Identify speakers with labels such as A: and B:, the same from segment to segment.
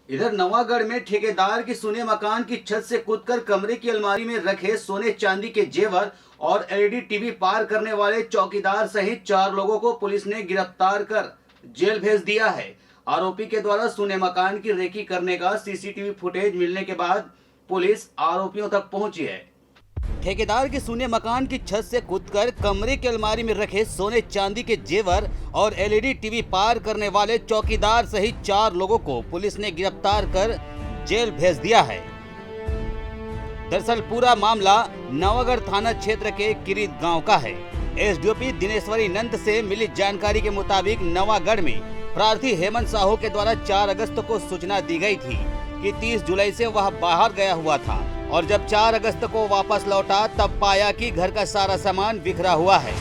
A: इधर नवागढ़ में ठेकेदार की सुने मकान की छत से कूदकर कमरे की अलमारी में रखे सोने चांदी के जेवर और एलईडी टीवी पार करने वाले चौकीदार सहित 4 लोगों को पुलिस ने गिरफ्तार कर जेल भेज दिया है। आरोपी के द्वारा सुने मकान की रेकी करने का सीसीटीवी फुटेज मिलने के बाद पुलिस आरोपियों तक पहुंची है। ठेकेदार के सुने मकान की छत से कूदकर कमरे की अलमारी में रखे सोने चांदी के जेवर और एलईडी टीवी पार करने वाले चौकीदार सहित 4 लोगों को पुलिस ने गिरफ्तार कर जेल भेज दिया है। दरअसल पूरा मामला नवागढ़ थाना क्षेत्र के किरीत गांव का है। एसडीओपी दिनेश्वरी नंद से मिली जानकारी के मुताबिक नवागढ़ में प्रार्थी हेमंत साहू के द्वारा 4 अगस्त को सूचना दी गई थी कि 30 जुलाई से वह बाहर गया हुआ था और जब 4 अगस्त को वापस लौटा तब पाया कि घर का सारा सामान बिखरा हुआ है।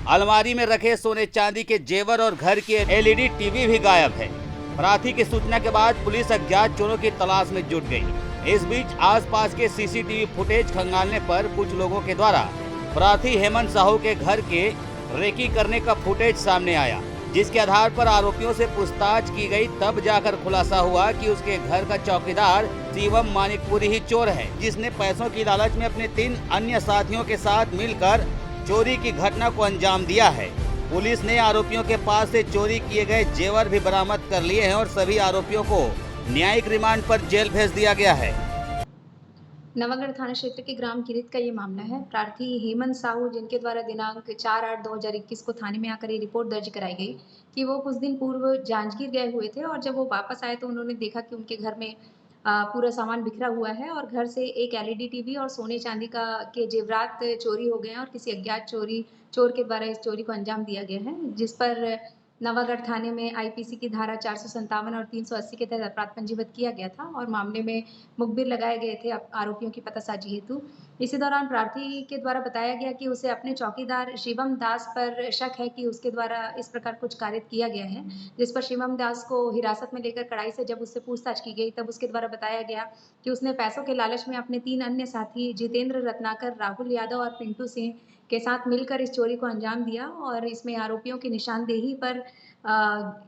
A: अलमारी में रखे सोने चांदी के जेवर और घर की एलईडी टीवी भी गायब है। प्रार्थी की सूचना के बाद पुलिस अज्ञात चोरों की तलाश में जुट गई। इस बीच आसपास के सीसीटीवी फुटेज खंगालने पर कुछ लोगों के द्वारा प्रार्थी हेमंत साहू के घर के रेकी करने का फुटेज सामने आया, जिसके आधार पर आरोपियों से पूछताछ की गई। तब जाकर खुलासा हुआ कि उसके घर का चौकीदार शिवम मानिकपुरी ही चोर है, जिसने पैसों की लालच में अपने 3 अन्य साथियों के साथ मिलकर चोरी की घटना को अंजाम दिया है। पुलिस ने आरोपियों के पास से चोरी किए गए जेवर भी बरामद कर लिए हैं और सभी आरोपियों को न्यायिक रिमांड पर जेल भेज दिया गया है।
B: नवागढ़ थाना क्षेत्र के ग्राम किरीत का ये मामला है। प्रार्थी हेमंत साहू, जिनके द्वारा दिनांक 4/8/2021 को थाने में आकर ये रिपोर्ट दर्ज कराई गई कि वो कुछ दिन पूर्व जांजगीर गए हुए थे और जब वो वापस आए तो उन्होंने देखा कि उनके घर में पूरा सामान बिखरा हुआ है और घर से एक एलईडी टीवी और सोने चांदी के जेवरात चोरी हो गए हैं और किसी अज्ञात चोर के द्वारा इस चोरी को अंजाम दिया गया है, जिस पर नवागढ़ थाने में आईपीसी की धारा 457 और 380 के तहत अपराध पंजीबद्ध किया गया था और मामले में मुखबिर लगाए गए थे आरोपियों की पतासाजी हेतु। इसी दौरान प्रार्थी के द्वारा बताया गया कि उसे अपने चौकीदार शिवम दास पर शक है कि उसके द्वारा इस प्रकार कुछ कार्य किया गया है, जिस पर शिवम दास को हिरासत में लेकर कड़ाई से जब उससे पूछताछ की गई तब उसके द्वारा बताया गया कि उसने पैसों के लालच में अपने 3 अन्य साथी जितेंद्र रत्नाकर, राहुल यादव और पिंटू सिंह के साथ मिलकर इस चोरी को अंजाम दिया और इसमें आरोपियों की निशानदेही पर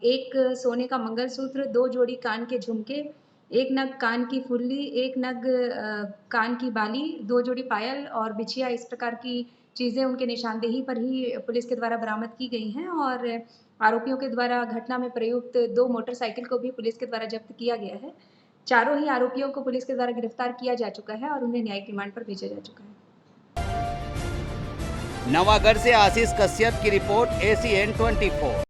B: एक सोने का मंगलसूत्र, 2 जोड़ी कान के झुमके, 1 नग कान की फुल्ली, 1 नग कान की बाली, 2 जोड़ी पायल और बिछिया, इस प्रकार की चीज़ें उनके निशानदेही पर ही पुलिस के द्वारा बरामद की गई हैं और आरोपियों के द्वारा घटना में प्रयुक्त 2 मोटरसाइकिल को भी पुलिस के द्वारा जब्त किया गया है। चारों ही आरोपियों को पुलिस के द्वारा गिरफ्तार किया जा चुका है और उन्हें न्यायिक रिमांड पर भेजा जा चुका है।
A: नवागढ़ से आशीष कश्यप की रिपोर्ट, ACN 24।